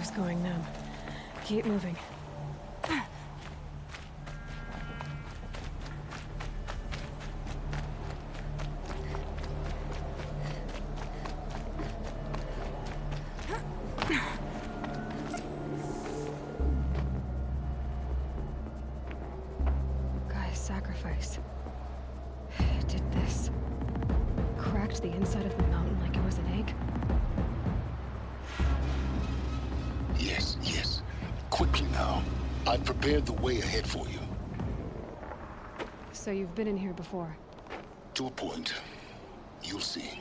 Power's going numb. Keep moving. Guy's sacrifice. Did this. Cracked the inside of the mountain like it was an egg? Yes, yes. Quickly now. I've prepared the way ahead for you. So you've been in here before? To a point. You'll see.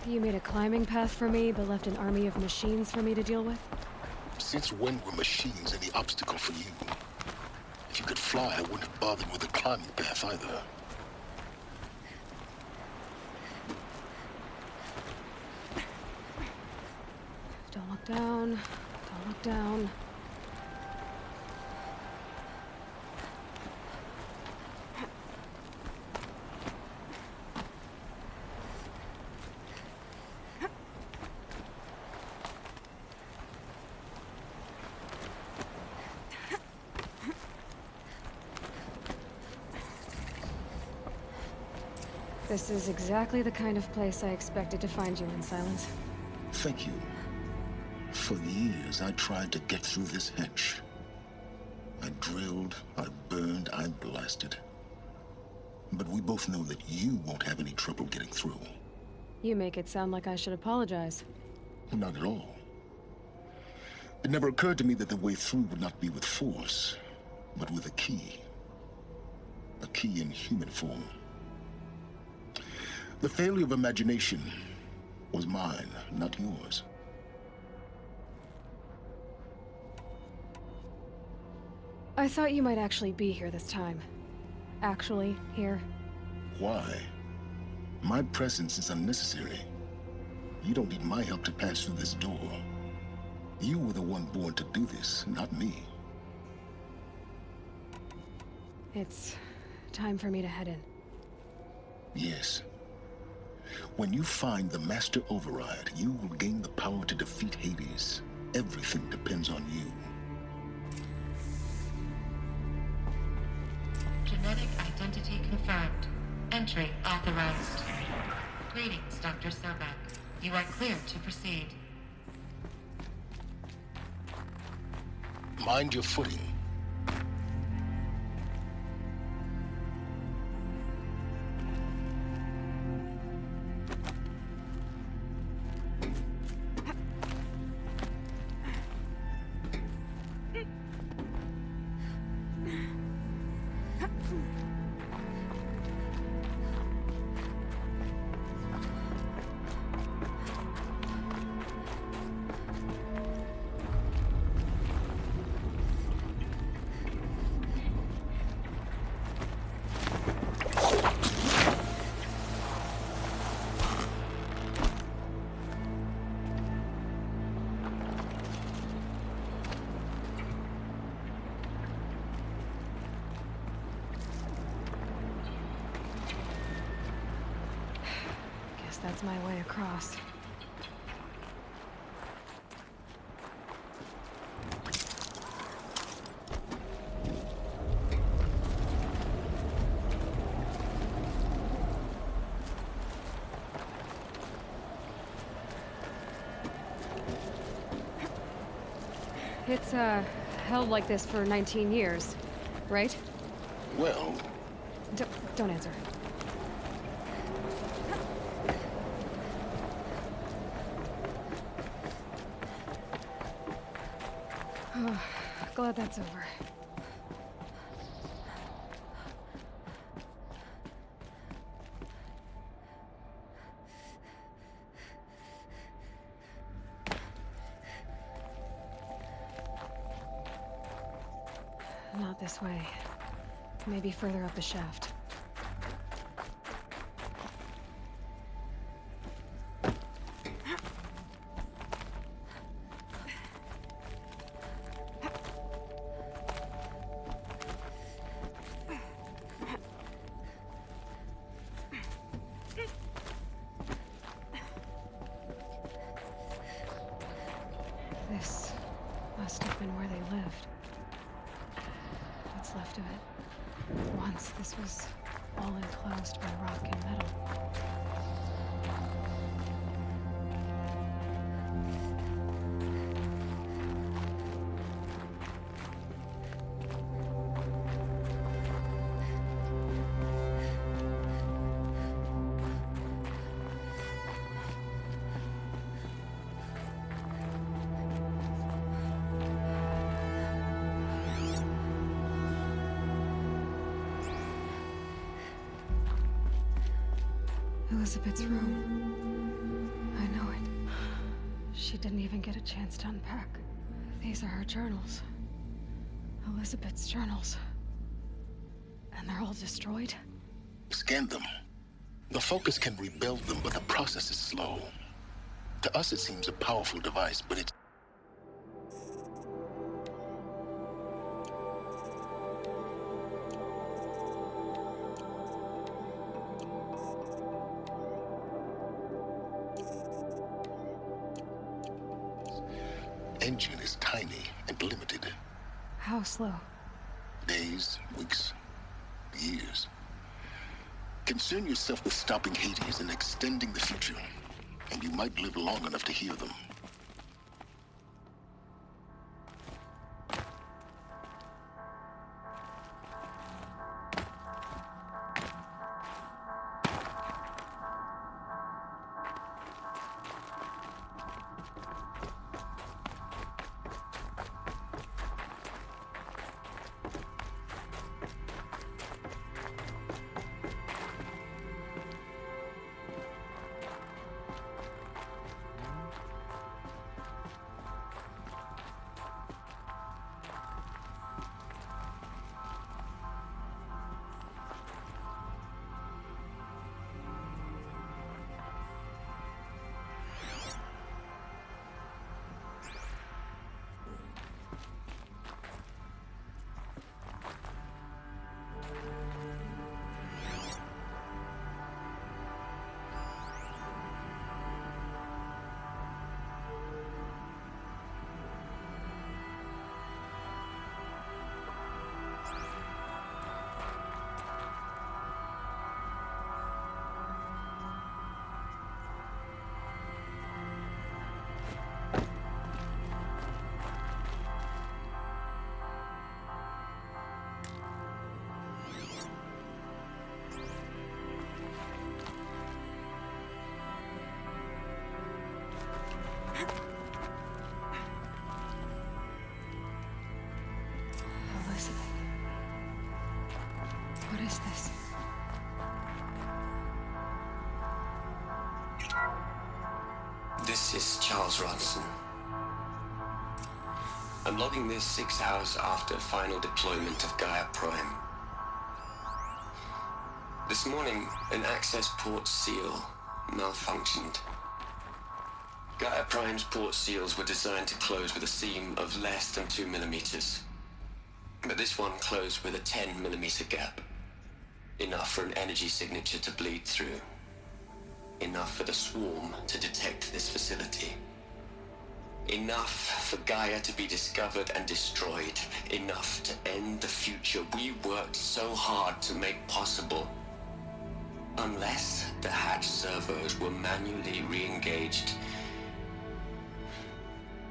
You made a climbing path for me, but left an army of machines for me to deal with? Since when were machines any obstacle for you? If you could fly, I wouldn't have bothered with a climbing path either. Don't look down. Don't look down. This is exactly the kind of place I expected to find you in, Silence. Thank you. For years, I tried to get through this hench. I drilled, I burned, I blasted. But we both know that you won't have any trouble getting through. You make it sound like I should apologize. Not at all. It never occurred to me that the way through would not be with force, but with a key. A key in human form. The failure of imagination was mine, not yours. I thought you might actually be here this time. Actually, here. Why? My presence is unnecessary. You don't need my help to pass through this door. You were the one born to do this, not me. It's time for me to head in. Yes. When you find the Master Override, you will gain the power to defeat Hades. Everything depends on you. Genetic identity confirmed. Entry authorized. Greetings, Dr. Sobek. You are cleared to proceed. Mind your footing. That's my way across. It's, held like this for 19 years, right? Well... Don't answer. Glad that's over. Not this way. Maybe further up the shaft. what's left of it. Once, this was all enclosed by rock and metal. Elizabeth's room. I know it. She didn't even get a chance to unpack. These are her journals. Elizabeth's journals. And they're all destroyed? Scan them. The Focus can rebuild them, but the process is slow. To us, it seems a powerful device, but it's... engine is tiny and limited. How slow? Days, weeks, years. Concern yourself with stopping Hades and extending the future, and you might live long enough to hear them. What is this? This is Charles Ronson. I'm logging this 6 hours after final deployment of Gaia Prime. This morning, an access port seal malfunctioned. Gaia Prime's port seals were designed to close with a seam of less than 2 millimeters. But this one closed with a 10 millimeter gap. Enough for an energy signature to bleed through. Enough for the swarm to detect this facility. Enough for Gaia to be discovered and destroyed. Enough to end the future we worked so hard to make possible. Unless the hatch servos were manually re-engaged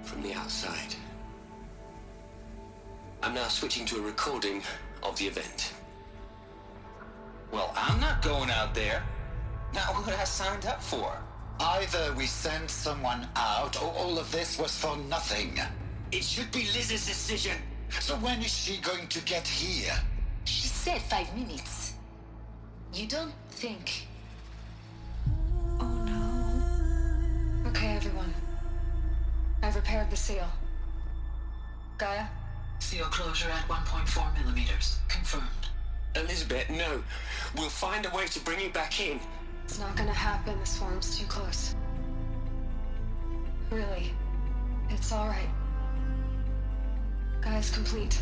from the outside. I'm now switching to a recording of the event. Well, I'm not going out there. Not what I signed up for. Either we send someone out, or all of this was for nothing. It should be Liz's decision. So when is she going to get here? She said 5 minutes. You don't think... Oh no. Okay, everyone. I've repaired the seal. Gaia? Seal closure at 1.4 millimeters. Confirmed. Elizabeth, no. We'll find a way to bring you back in. It's not gonna happen. The swarm's too close. Really. It's alright. Gaia's complete.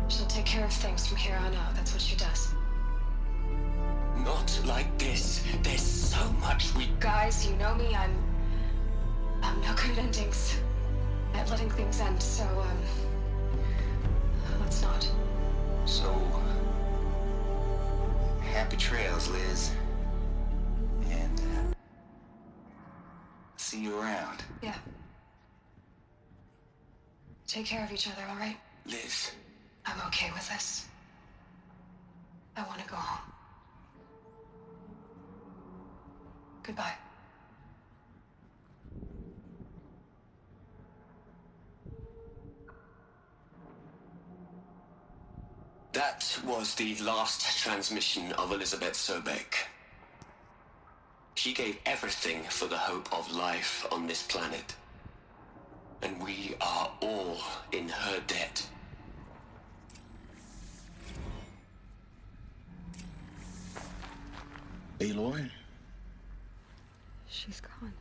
She'll take care of things from here on out. That's what she does. Not like this. There's so much we... Guys, you know me. I'm no good at endings. At letting things end, so, let's not. trails, Liz. And, see you around. Yeah. Take care of each other, all right? Liz. I'm okay with this. I want to go home. Goodbye. That was the last transmission of Elizabeth Sobeck. She gave everything for the hope of life on this planet. And we are all in her debt. Aloy? She's gone.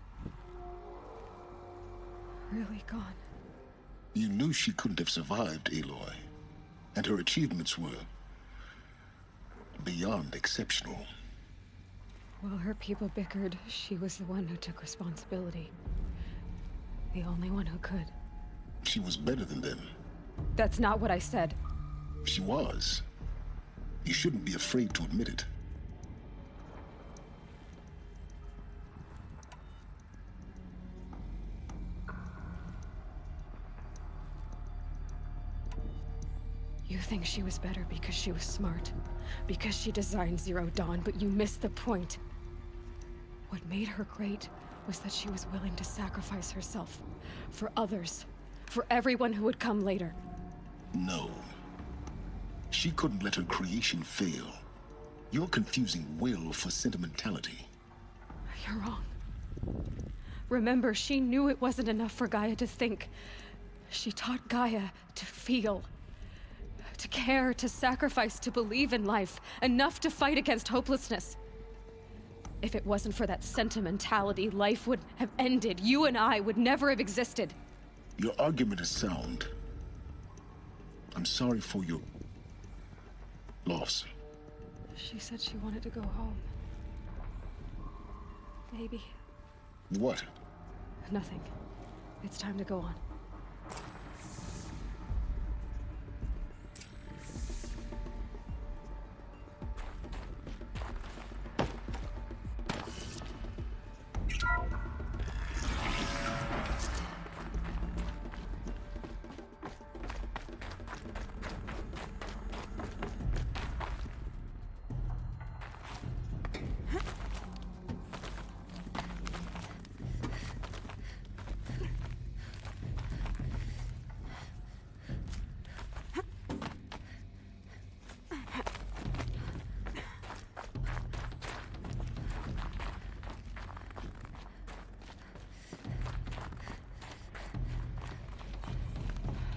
Really gone. You knew she couldn't have survived, Aloy. And her achievements were beyond exceptional. While her people bickered, she was the one who took responsibility. The only one who could. She was better than them. That's not what I said. She was. You shouldn't be afraid to admit it. You think she was better because she was smart, because she designed Zero Dawn, but you missed the point. What made her great was that she was willing to sacrifice herself for others, for everyone who would come later. No. She couldn't let her creation fail. You're confusing will for sentimentality. You're wrong. Remember, she knew it wasn't enough for Gaia to think. She taught Gaia to feel. To care, to sacrifice, to believe in life, enough to fight against hopelessness. If it wasn't for that sentimentality, life would have ended. You and I would never have existed. Your argument is sound. I'm sorry for your loss. She said she wanted to go home. Maybe. What? Nothing. It's time to go on.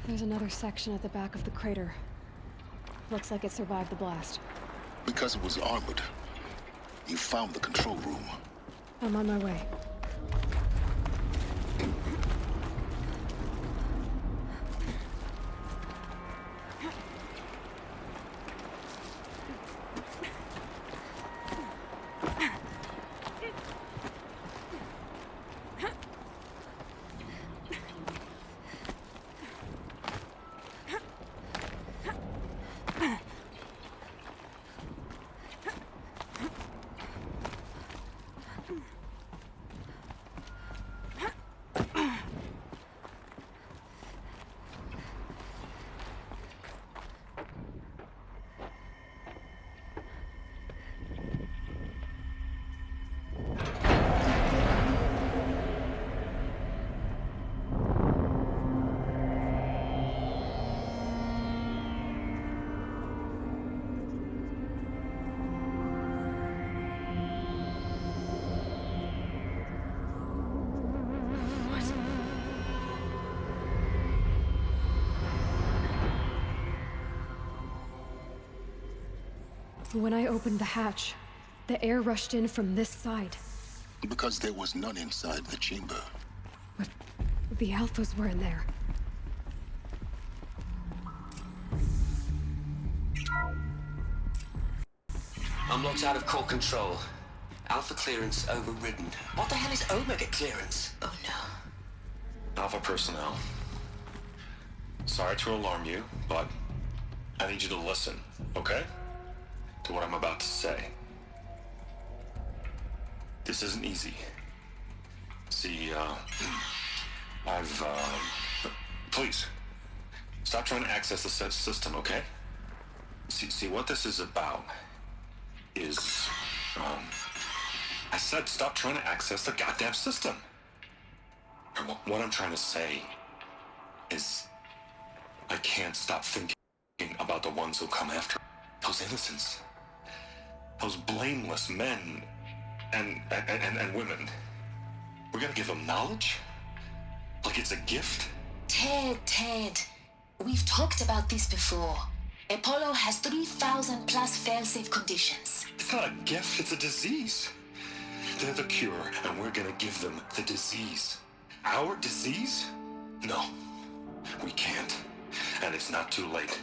There's another section at the back of the crater. Looks like it survived the blast. Because it was armored. You found the control room. I'm on my way. When I opened the hatch, the air rushed in from this side. Because there was none inside the chamber. But the Alphas were in there. I'm locked out of core control. Alpha clearance overridden. What the hell is Omega clearance? Oh no. Alpha personnel. Sorry to alarm you, but I need you to listen, okay? To what I'm about to say. This isn't easy. See, please, stop trying to access the system, okay? See, what this is about is, I said stop trying to access the goddamn system. And what I'm trying to say is, I can't stop thinking about the ones who come after those innocents. Those blameless men and women. We're gonna give them knowledge? Like it's a gift? Ted, we've talked about this before. Apollo has 3,000 plus fail-safe conditions. It's not a gift, it's a disease. They're the cure, and we're gonna give them the disease. Our disease? No, we can't. And it's not too late.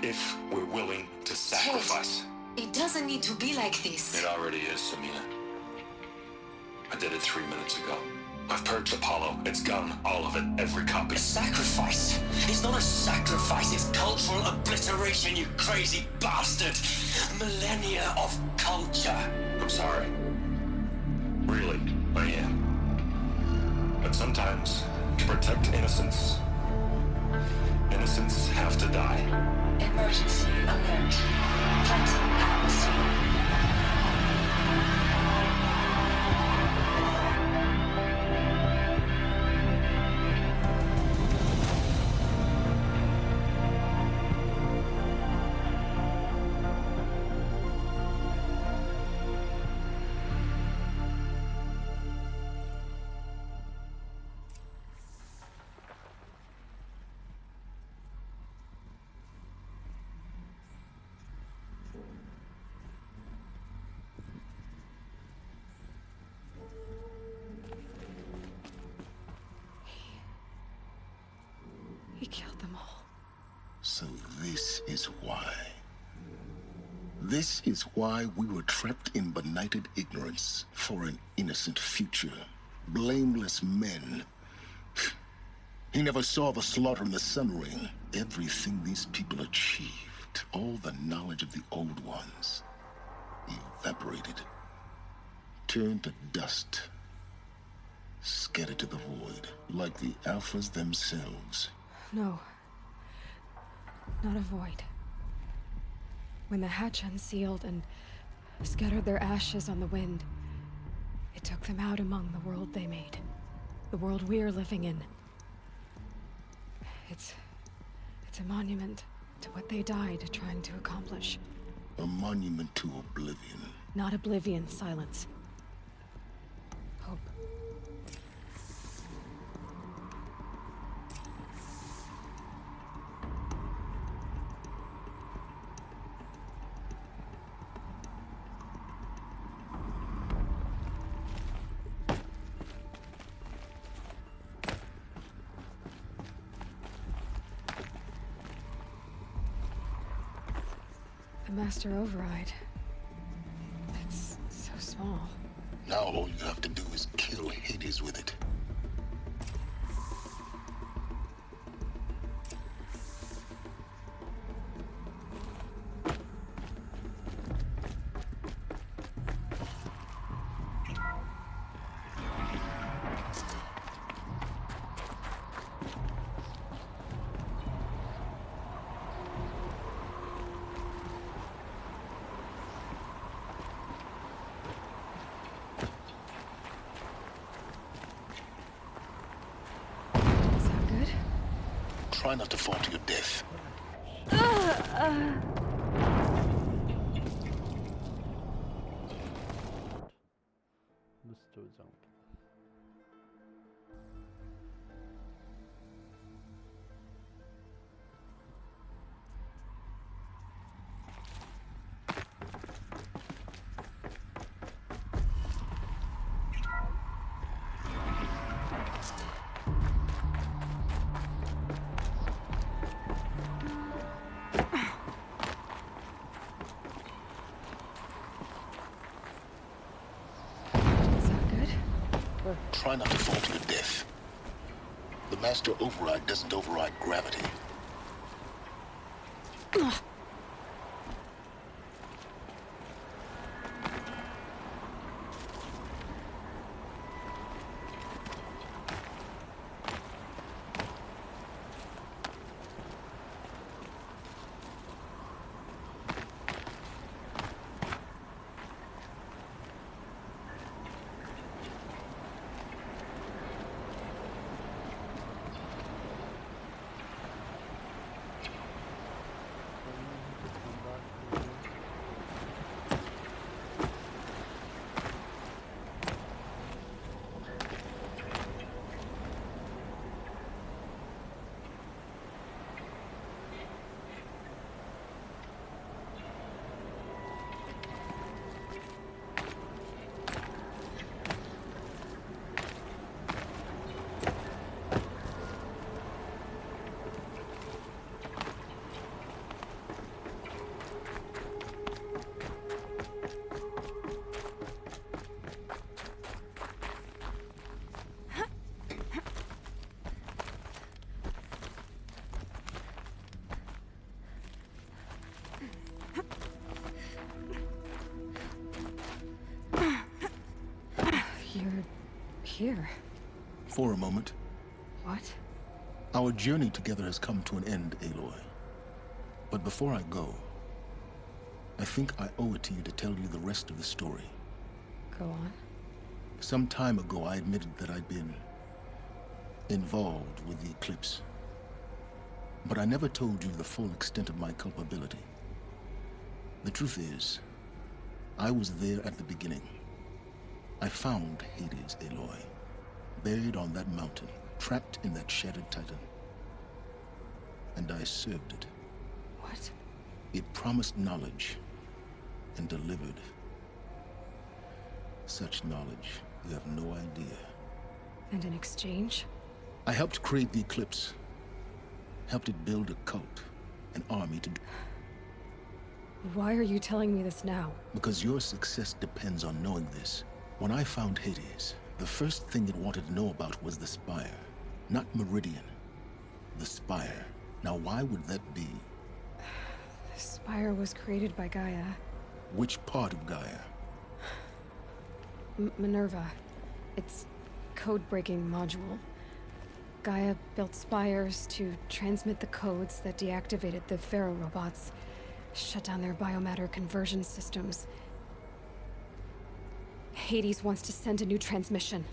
If we're willing to sacrifice. Ted, it doesn't need to be like this. It already is, Samina. I did it 3 minutes ago. I've purged Apollo. It's gone. All of it. Every copy. A sacrifice? It's not a sacrifice. It's cultural obliteration, you crazy bastard. Millennia of culture. I'm sorry. Really, I am. But sometimes, to protect innocence, innocents have to die. Emergency alert. Planting atmosphere. He killed them all. So this is why. This is why we were trapped in benighted ignorance for an innocent future. Blameless men. He never saw the slaughter in the Sun Ring. Everything these people achieved, all the knowledge of the old ones, evaporated, turned to dust, scattered to the void, like the Alphas themselves. No. Not a void. When the hatch unsealed and scattered their ashes on the wind, it took them out among the world they made. The world we're living in. It's a monument to what they died trying to accomplish. A monument to oblivion. Not oblivion, silence. Hope. The Master Override. It's so small. Now all you have to do is kill Hades with it. Try not to fall to your death. Mr. Zombie. Try not to fall to your death. The Master Override doesn't override gravity. here? For a moment. What? Our journey together has come to an end, Aloy. But before I go, I think I owe it to you to tell you the rest of the story. Go on. Some time ago, I admitted that I'd been involved with the eclipse. But I never told you the full extent of my culpability. The truth is, I was there at the beginning. I found Hades, Aloy, buried on that mountain, trapped in that shattered titan. And I served it. What? It promised knowledge and delivered. Such knowledge, you have no idea. And in exchange? I helped create the eclipse. Helped it build a cult, an army to... Why are you telling me this now? Because your success depends on knowing this. When I found Hades, the first thing it wanted to know about was the Spire. Not Meridian. The Spire. Now why would that be? The Spire was created by Gaia. Which part of Gaia? Minerva. Its code-breaking module. Gaia built spires to transmit the codes that deactivated the Pharaoh robots, shut down their biomatter conversion systems. Hades wants to send a new transmission.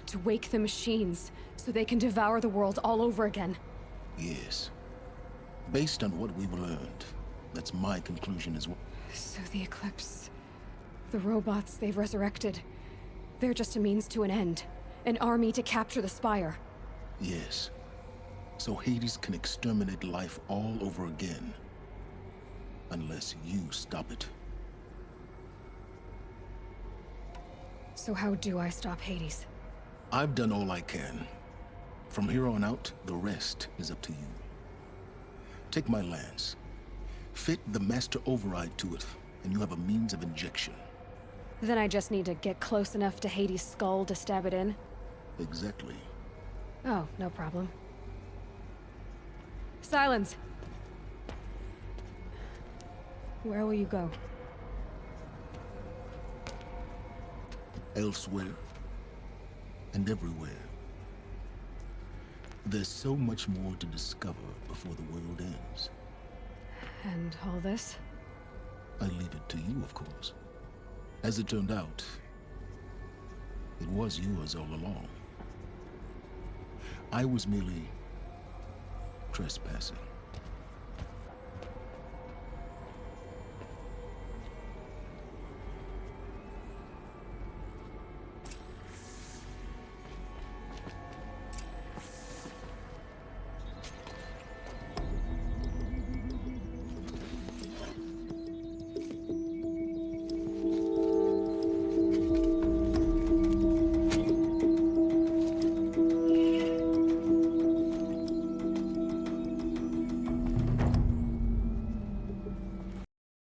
To wake the machines, so they can devour the world all over again. Yes. Based on what we've learned, that's my conclusion as well. So the Eclipse... the robots they've resurrected... they're just a means to an end. An army to capture the Spire. Yes. So Hades can exterminate life all over again. Unless you stop it. So how do I stop Hades? I've done all I can. From here on out, the rest is up to you. Take my lance. Fit the master override to it, and you have a means of injection. Then I just need to get close enough to Hades' skull to stab it in? Exactly. Oh, no problem. Silence! Where will you go? Elsewhere. And everywhere. There's so much more to discover before the world ends. And all this? I leave it to you, of course. As it turned out, it was yours all along. I was merely trespassing.